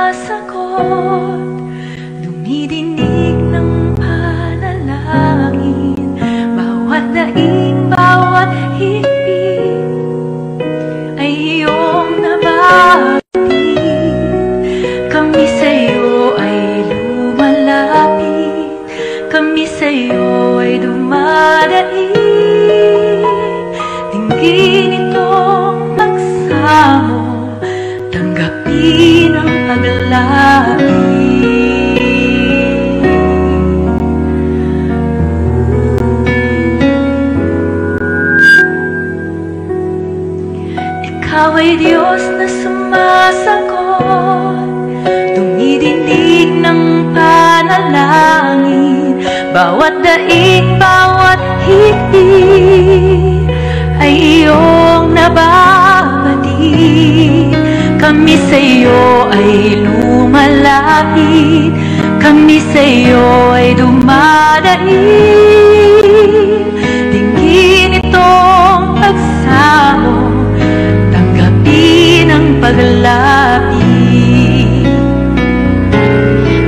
sumasagot, dumidinig ng panalangin, bawat daing, bawat higpit ay iyong nababatid. Kami sa'yo ay lumalapit, kami sa'yo ay dumadaig. Dinggin itong pagsamo, tanggapin ang paglapit. Ikaw ay Diyos na sumasagot, dumidinig ng panalangin, bawat daig, bawat higpit ay iyong nababatid. Kami sa'yo ay lumalapit, kami sa'yo ay dumadaig. Dinggin itong pagsamo, tanggapin ang paglapit.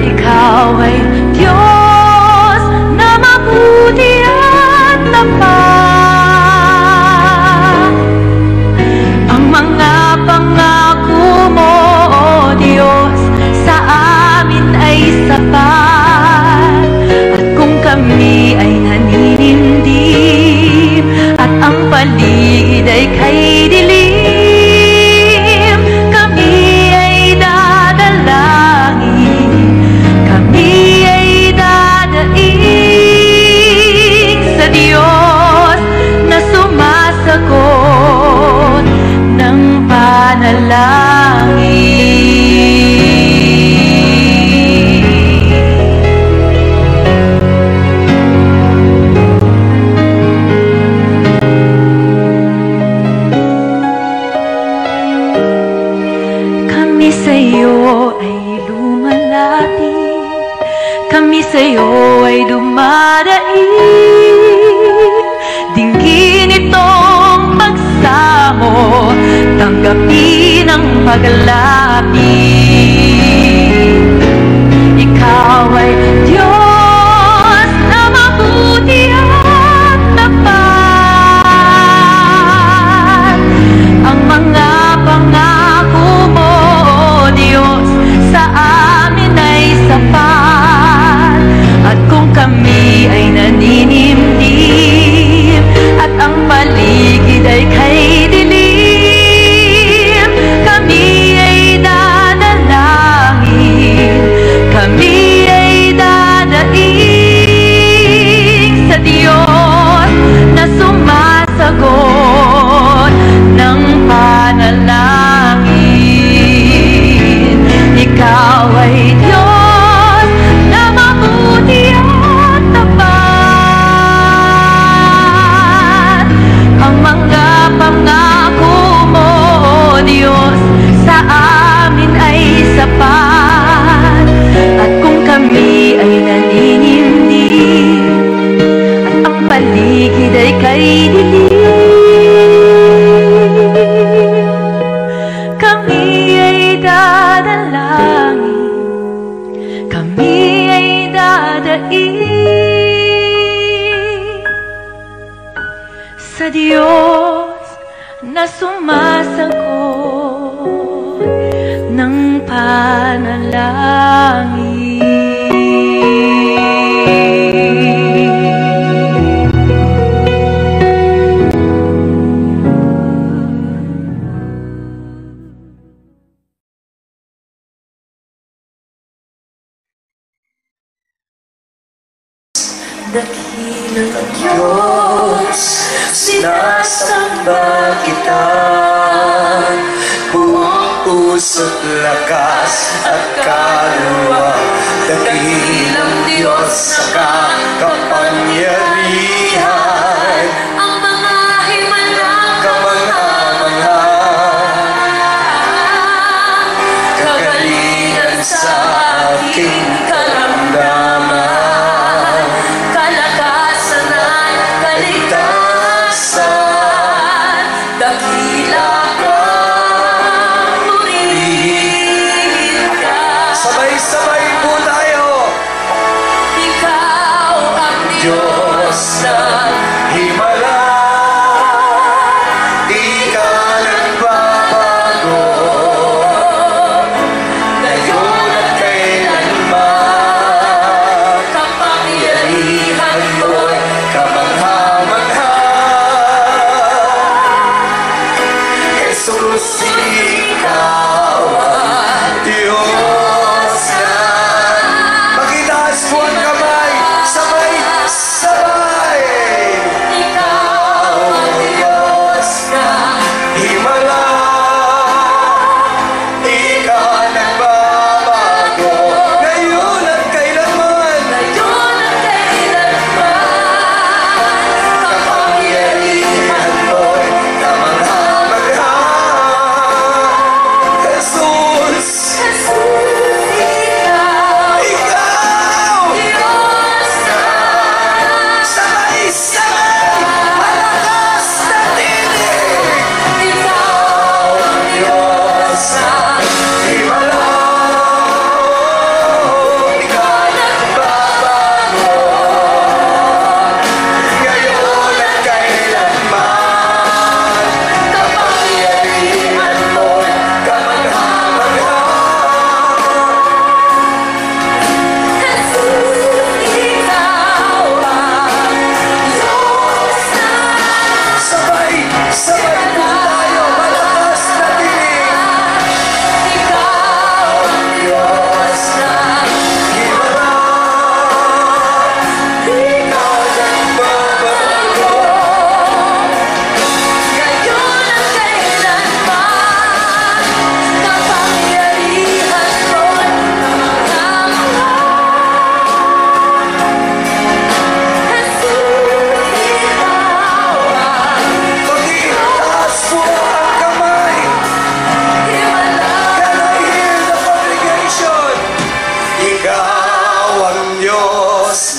Ikaw ay Diyos na mabuti at tapat. Ang mga pangako mo, O Diyos, sa amin ay sapat. At kung kami ay naninindim at ang paligid ay kay dilim, kami ay dadalangin, kami ay dadaig sa Diyos na sumasagot ng panalangin. Kami sa'yo ay lumalapit, kami sa'yo ay dumadaig. Dinggin itong pagsamo, tanggapin ang paglapit. Ikaw ay Diyos na mabuti at tapat. Ang mga pangako mo, O Diyos, sa amin ay sapat. At kung kami ay naninimdim at ang paligid ay kay dilim, kami ay dadalangin, kami ay dadaig sa Diyos na sumasagot ng panalangin. Ikaw ay Diyos na mabuti at tapat. Ang mga pangako mo, O Diyos, sa amin ay sapat. At kung kami ay naninimdim at ang paligid ay kay dilim, kami ay dadalangin, kami ay dadaig sa Diyos na sumasagot ng panalangin. Dakilang Diyos, sinasamba kita. Buong puso't lakas at kaluluwa. Dakilang Diyos sa kapangyarihan. Ang mga himalang kamangha-mangha, kagalingan sa aking karamdaman. Dakila ka, purihin ka.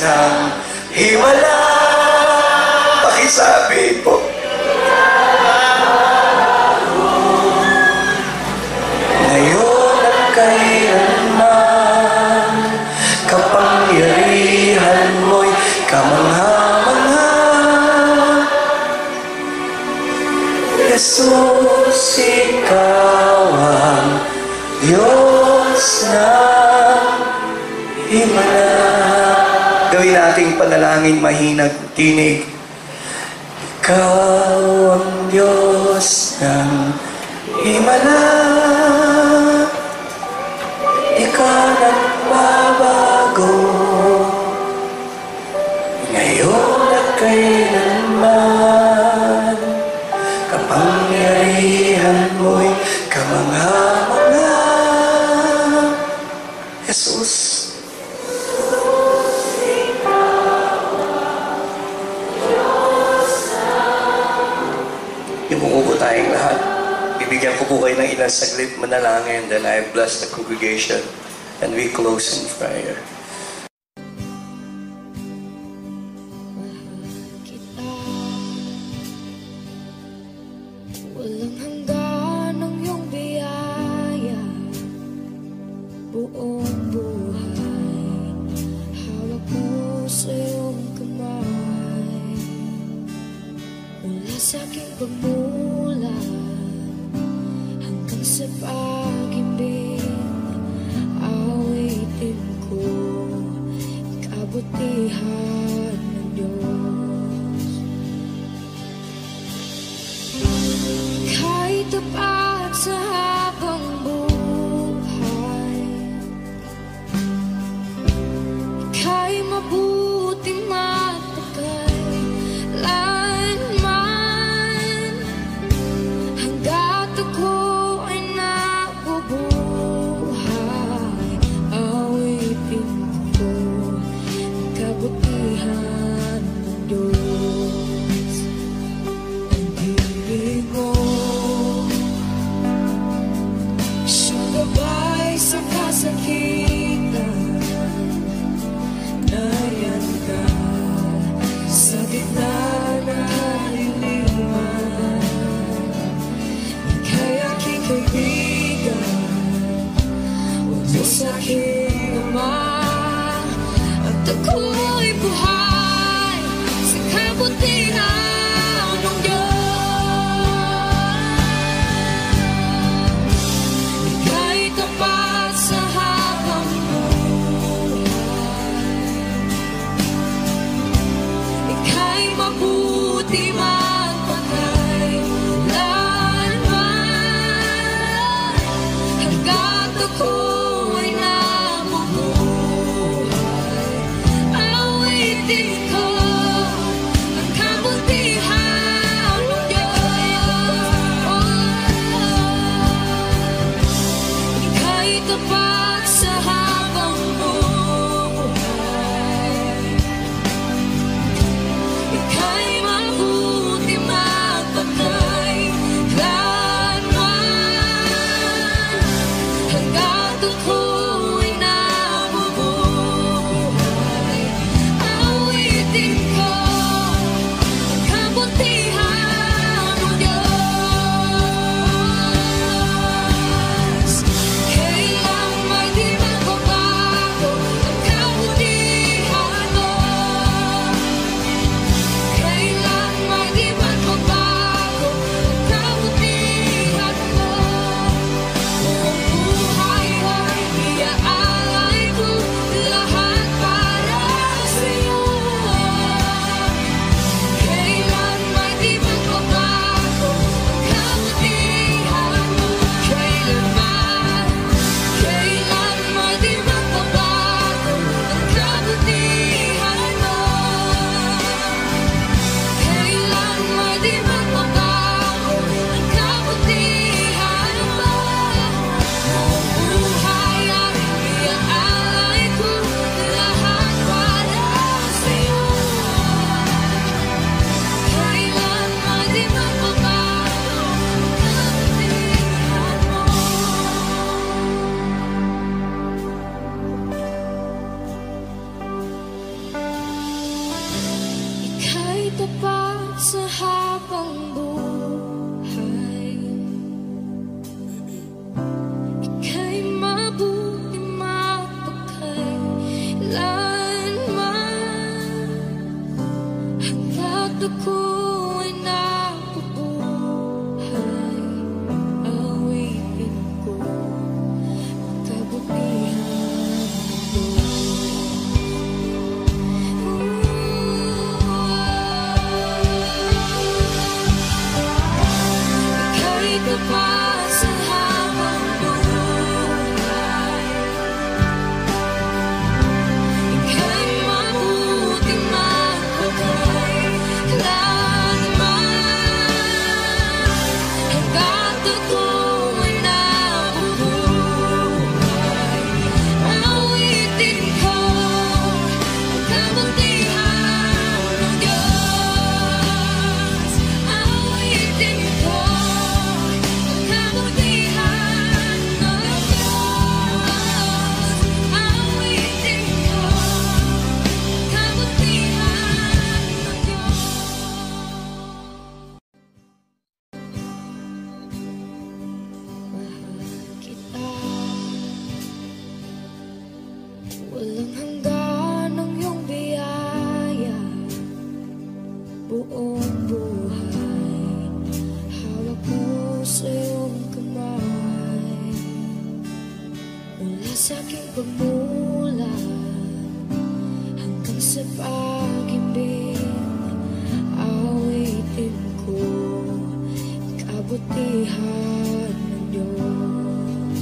ng himala. Pakisabi po. Ngayon at kailanman, kapangyarihan mo'y kamangha-mangha. Jesus, ikaw ang Diyos ng himala. Gawin nating panalangin mahinag tinig. Ikaw ang Diyos ng himala. Di ka nagbabago. Ngayon at kailanman, kapangyarihan mo'y kamangha-mangha. Jesus, imungo po tayong lahat. Bibigyan ko po kayo ng ilang saglit manalangin, then I bless the congregation and we close in prayer. Walang hanggan ang iyong biyaya, buong buhay hawak mo sa iyong kamay. Mula sa aking pagmulat hanggang sa pag-ibig, awitin ko kabutihan ng Diyos. Kahit tapat sa habang buhay, ika'y mabuti matagay hanggat ako ay nabubuhay. Awitin ko ang kabutihan ng Diyos. Ang ibig mo siyang gabay sa kasakitan. Nariyan ka sa gitna ng kaliliman. Ika'y aking kaibigan, huwag mo sa'king ama. At ako'y buhay sa kabutihan ng Diyos. Ika'y tapat sa habang buhay, ika'y mabuti magpakailanman. Hanggat ako ay nabubuhay, awitin ko ang kabutihan sa habang buhay, ika'y mabuti mapagkailanman, hanggat ako'y nabubuhay, awitin ko ang kabutihan mo. Ika'y tapat sa habang buhay, ika'y mabuti mapagkailanman, hanggat ako'y nabubuhay, awitin ko ang kabutihan ng Diyos. Awitin ko ang kabutihan ng Diyos. Awitin ko ang kabutihan ng Diyos. Mahal kita, walang hanggan ang iyong biyaya, buong buhay, hawak mo sa iyong kamay. Mula sa aking pagmulat hanggang sa pag-ibig, awitin ko kabutihan ng Diyos.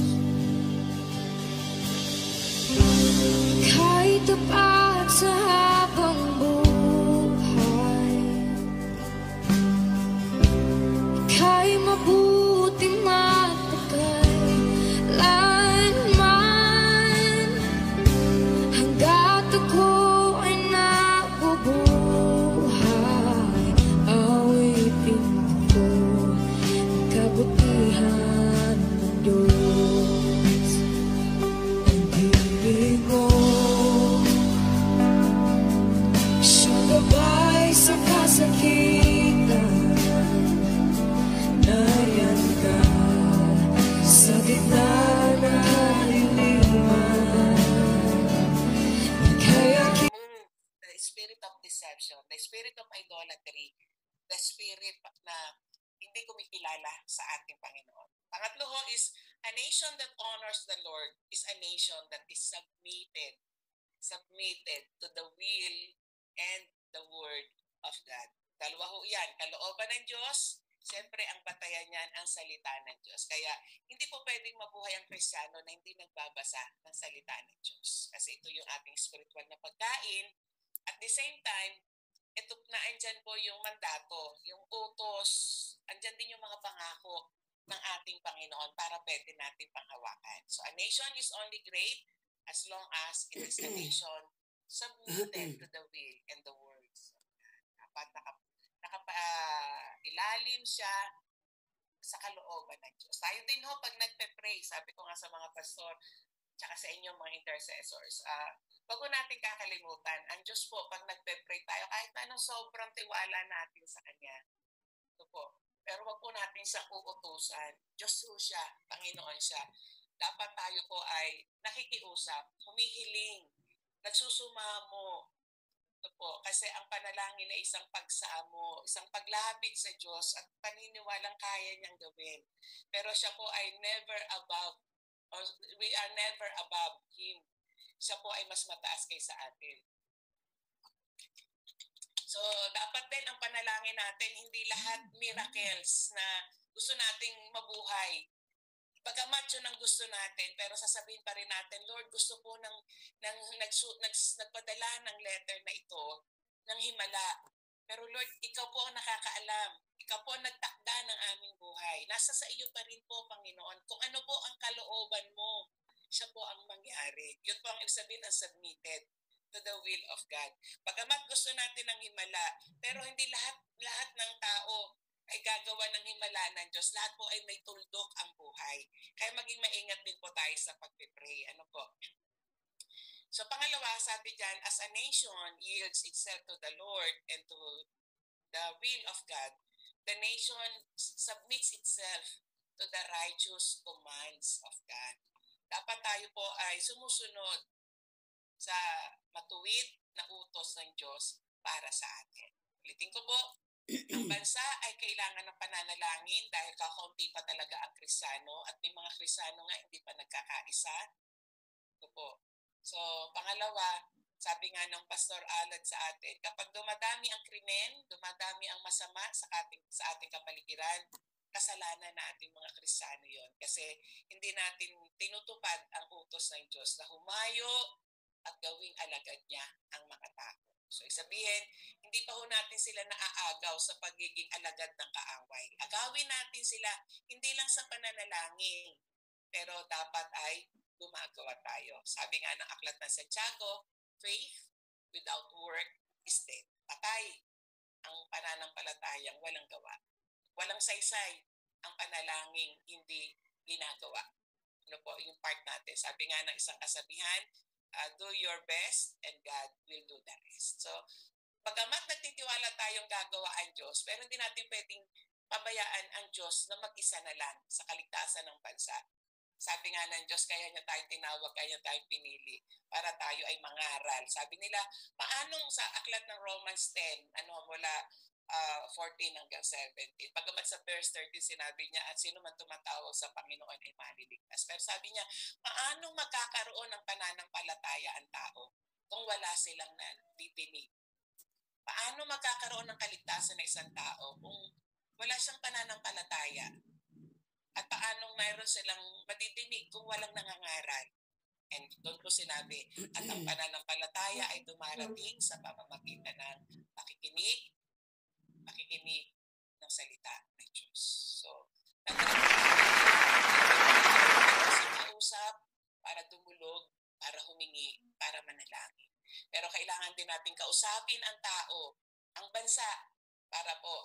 Ika'y tapat sa habang buhay, ika'y mabuti mapagkailanman, hanggat ako ay nabubuhay, awitin ko ang kabutihan ng Diyos. Ang ibig mo, siyang gabay sa kasakitan, nariyan ka sa gitna ng kaliliman. Kaya The spirit of deception, the spirit of idolatry, the spirit na hindi kumikilala sa ating Panginoon. Pangatlo ho is, a nation that honors the Lord is a nation that is submitted to the will and the word of God. Dalawa ho yan, kalooban ng Diyos, siyempre ang batayan niyan ang salita ng Diyos. Kaya hindi po pwedeng mabuhay ang Kristiyano na hindi nagbabasa ng salita ng Diyos. Kasi ito yung ating spiritual na pagkain. At the same time, ito na andyan po yung mandato, yung utos, andyan din yung mga pangako ng ating Panginoon para pwede natin panghawakan. So a nation is only great as long as it is a nation submitted to the will and the words. Dapat ilalim siya sa kalooban ng Diyos. Tayo din ho, pag nagpe-pray, sabi ko nga sa mga pastor, tsaka sa inyong mga intercessors, wag ko natin kakalimutan, ang Diyos po, pag nagpe-pray tayo, kahit na anong sobrang tiwala natin sa Kanya, ito po, pero wag po natin siyang uutusan. Diyos po siya, Panginoon siya. Dapat tayo po ay nakikiusap, humihiling, nagsusumamo. Ito po, kasi ang panalangin ay isang pagsamo, isang paglapit sa Diyos at paniniwalang kaya niyang gawin. Pero siya po ay never above, or we are never above Him. Siya po ay mas mataas kaysa atin. So, dapat din ang panalangin natin, hindi lahat miracles na gusto nating mabuhay. Bagamat yun ang gusto natin, pero sasabihin pa rin natin, Lord, gusto ko nagpadala ng letter na ito ng himala. Pero Lord, ikaw po ang nakakaalam. Ikaw po ang nagtakda ng aming buhay. Nasa sa iyo pa rin po, Panginoon. Kung ano po ang kalooban mo, siya po ang mangyari. Yun po ang ibig sabihin ng submitted to the will of God. Bagamat gusto natin ng himala, pero hindi lahat ng tao ay gagawa ng himala ng Diyos. Lahat po ay may tuldok ang buhay. Kaya maging maingat din po tayo sa pag-pray. Ano po? So pangalawa, sabi dyan, as a nation yields itself to the Lord and to the will of God, the nation submits itself to the righteous commands of God. Dapat tayo po ay sumusunod sa matuwid na utos ng Diyos para sa atin. Ulitin ko po, ang bansa ay kailangan ng pananalangin dahil kakaunti pa talaga ang Kristiyano at may mga Kristiyano nga hindi pa nagkakaisa. Ito po. So, pangalawa, sabi nga ng Pastor Alad sa atin, kapag dumadami ang krimen, dumadami ang masama sa ating kapaligiran, kasalanan na ating mga Kristiyano yon. Kasi hindi natin tinutupad ang utos ng Diyos na humayo at gawing alagad niya ang mga tao. So, sabihin, hindi pa ho natin sila naaagaw sa pagiging alagad ng kaaway. Agawin natin sila, hindi lang sa pananalangin, pero dapat ay gumagawa tayo. Sabi nga ng aklat ng Santiago, faith without work is dead. Patay ang pananampalatayang walang gawa. Walang saysay ang panalangin hindi ginagawa. Ano po yung part natin? Sabi nga ng isang kasabihan, do your best and God will do the rest. So, pagamat nagtitiwala tayong gagawa ang Diyos, pero hindi natin pwedeng pabayaan ang Diyos na mag-isa na lang sa kaligtasan ng bansa. Sabi nga ng Diyos, kaya niya tayo tinawag, kaya niya tayo pinili para tayo ay mangaral. Sabi nila, paano sa aklat ng Romans 10, mula 14 hanggang 17. Pagamat sa verse 13 sinabi niya, at sino man tumatawag sa Panginoon ay maliligtas. Pero sabi niya, paano magkakaroon ng pananampalataya ang tao kung wala silang nadidinig? Paano magkakaroon ng kaligtasan ng isang tao kung wala siyang pananampalataya? At paano mayroon silang madidinig kung walang nangangaral? And doon po sinabi, at ang pananampalataya ay dumarating sa pamamagitan ng pakikinig ng salita ng Diyos. So, kausap para tumulog, para humingi, para manalangin. Pero kailangan din natin kausapin ang tao, ang bansa, para po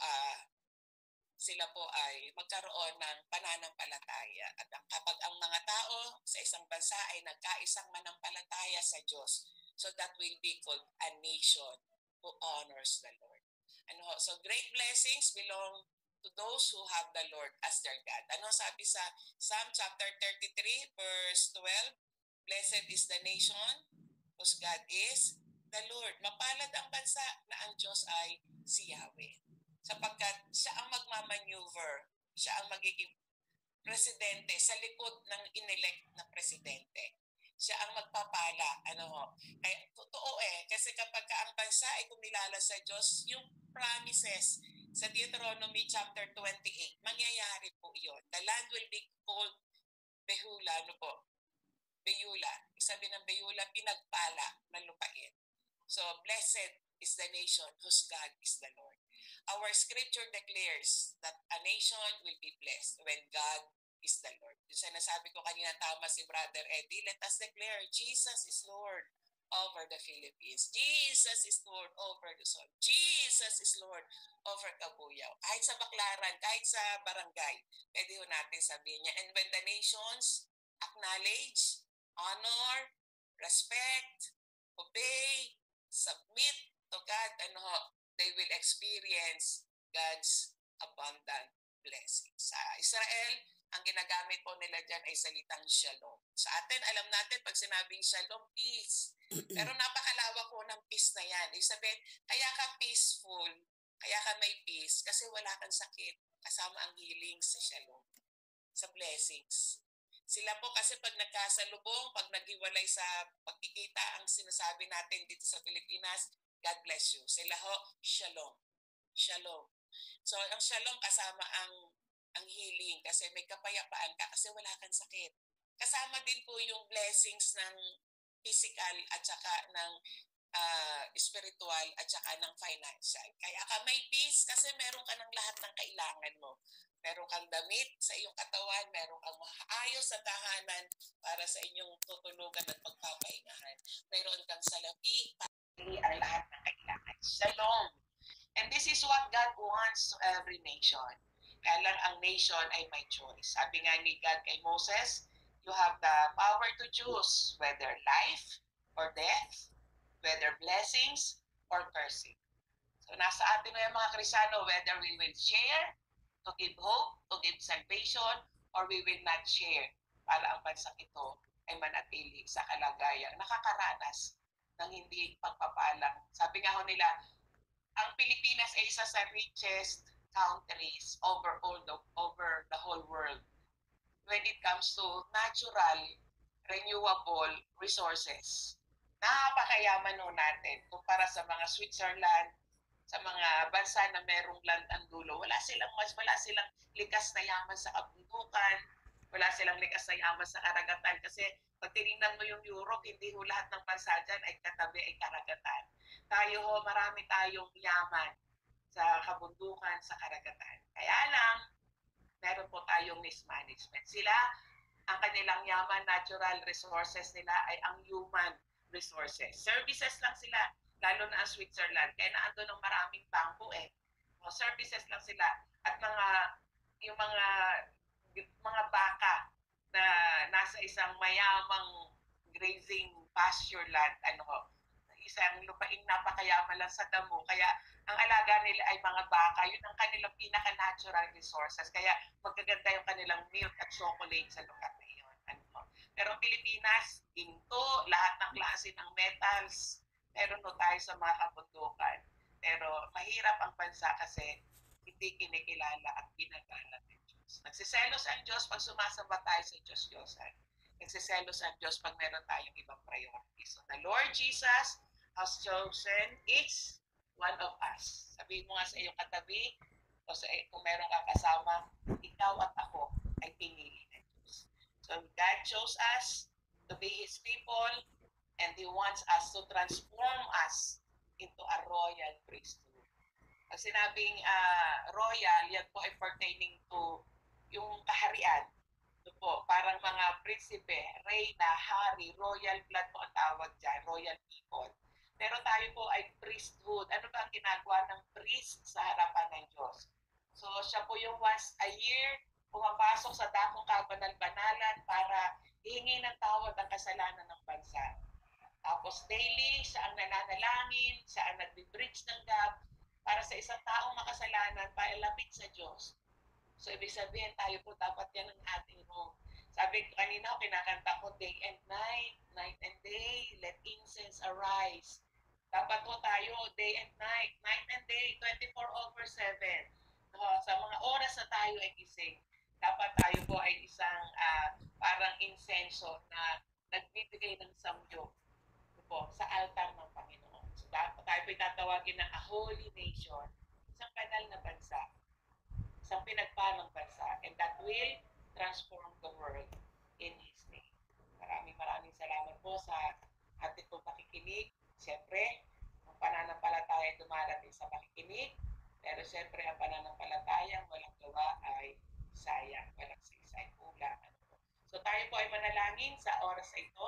sila po ay magkaroon ng pananampalataya. At kapag ang mga tao sa isang bansa ay nagkaisang manampalataya sa Diyos, so that will be called a nation who honors the Lord. So great blessings belong to those who have the Lord as their God. Ano sabi sa Psalm chapter 33 verse 12? Blessed is the nation whose God is the Lord. Mapalad ang bansa na ang Diyos ay si Yahweh. Sapagkat siya ang magmamaneuver, siya ang magiging presidente sa likod ng inelect na presidente. Siya ang magpapala. Kaya totoo kasi kapag ang bansa ay kumilala sa Diyos, yung promises sa Deuteronomy chapter 28, mangyayari po iyon. The land will be called Behula, Beulah. Sabi ng Beulah, pinagpala na lupain. So, blessed is the nation whose God is the Lord. Our scripture declares that a nation will be blessed when God is the Lord. Yung sinasabi ko kanina, tama si Brother Eddie, let us declare Jesus is Lord over the Philippines. Jesus is Lord over Luzon. Jesus is Lord over Cabuyao. Kahit sa Baclaran, kahit sa barangay, pwede ho natin sabihin niya. And when the nations acknowledge, honor, respect, obey, submit to God, they will experience God's abundant blessings. Sa Israel, ang ginagamit po nila dyan ay salitang shalom. Sa atin, alam natin, pag sinabing shalom, peace. Pero napakalawak po ng peace na yan. Ibig sabihin, kaya ka peaceful, kaya ka may peace, kasi wala kang sakit. Kasama ang healing sa shalom, sa blessings. Sila po kasi pag nagkasalubong, pag naghiwalay sa pagkikita, ang sinasabi natin dito sa Pilipinas, God bless you. Sila ho, shalom. Shalom. So, ang shalom kasama ang healing kasi may kapayapaan ka kasi wala kang sakit. Kasama din po yung blessings ng physical at saka ng spiritual at saka ng financial. Kaya ka may peace kasi meron ka ng lahat ng kailangan mo. Meron kang damit sa iyong katawan, meron kang maayos sa tahanan para sa inyong tutulugan at pagpapahingahan. Meron kang salapi para ang lahat ng kailangan. Shalom. And this is what God wants to every nation. Kaya lang ang nation ay may choice. Sabi nga ni God kay Moses, you have the power to choose whether life or death, whether blessings or cursing. So nasa atin na yung mga Kristiyano whether we will share to give hope, to give salvation, or we will not share para ang bansang ito ay manatili sa kalagayang nakakaranas ng hindi pagpapalang. Sabi nga ho nila, ang Pilipinas ay isa sa richest countries over the whole world when it comes to natural, renewable resources. Napakayaman ho natin kumpara sa mga Switzerland, sa mga bansa na merong land ang dulo. Wala silang likas na yaman sa kabundukan, wala silang likas na yaman sa karagatan kasi pag tinignan mo yung Europe, hindi ho lahat ng bansa dyan ay katabi ay karagatan. Tayo ho, marami tayong yaman sa kabundukan, sa karagatan. Kaya lang, meron po tayong mismanagement. Sila, ang kanilang yaman, natural resources nila ay ang human resources. Services lang sila, lalo na ang Switzerland. Kaya naando ng maraming bangko eh. Services lang sila. At yung mga baka na nasa isang mayamang grazing pasture land, isang lupaing napakayaman lang sa damo. Kaya ang alaga nila ay mga baka, yun ang kanilang pinaka-natural resources. Kaya magaganda yung kanilang milk at chocolate sa lugar na yun. Pero Pilipinas, ginto, lahat ng klase ng metals, meron no tayo sa mga kabundukan. Pero mahirap ang bansa kasi hindi kinikilala at ginagalang ng Diyos. Nagsiselos ang Diyos pag sumasamba tayo sa Diyos-Diyosan. Nagsiselos ang Diyos pag meron tayong ibang priorities. So the Lord Jesus has chosen each one of us. Sabihin mo nga sa iyong katabi, o kung meron kang kasama, ikaw at ako ay pinili ng Diyos. So God chose us to be His people, and He wants us to transform us into a royal priesthood. Pag sinabing royal, yan po ay pertaining to yung kaharian. Ito po, parang mga prinsipe, reyna, hari, royal blood po ang tawag dyan, royal people. Pero tayo po ay priesthood. Ano ba ang ginagawa ng priest sa harapan ng Diyos? So siya po yung once a year pumapasok sa dakong kabanal-banalan para hihingi ng tawad ang kasalanan ng bansa. Tapos daily, siya ang nananalangin, siya ang nagbi-bridge ng gap para sa isang taong makasalanan para lapit sa Diyos. So ibig sabihin, tayo po dapat yan ang ating role. Sabi ko kanina, kinakanta ko day and night, night and day, let incense arise. Dapat po tayo day and night and day, 24/7. Sa mga oras na tayo ay gising, dapat tayo po ay isang parang insenso na nagbibigay ng samyo po sa altar ng Panginoon. So dapat tayo po tatawagin na a holy nation, isang banal na bansa, isang pinagpalang bansa, and that will transform the world in His name. Maraming salamat po sa ating pong pakikinig. Siyempre, ang pananampalataya dumarating sa pakikinig, pero siyempre ang pananampalatayang walang gawa ay sayang, walang saysay, kulang. So tayo po ay manalangin sa oras na ito.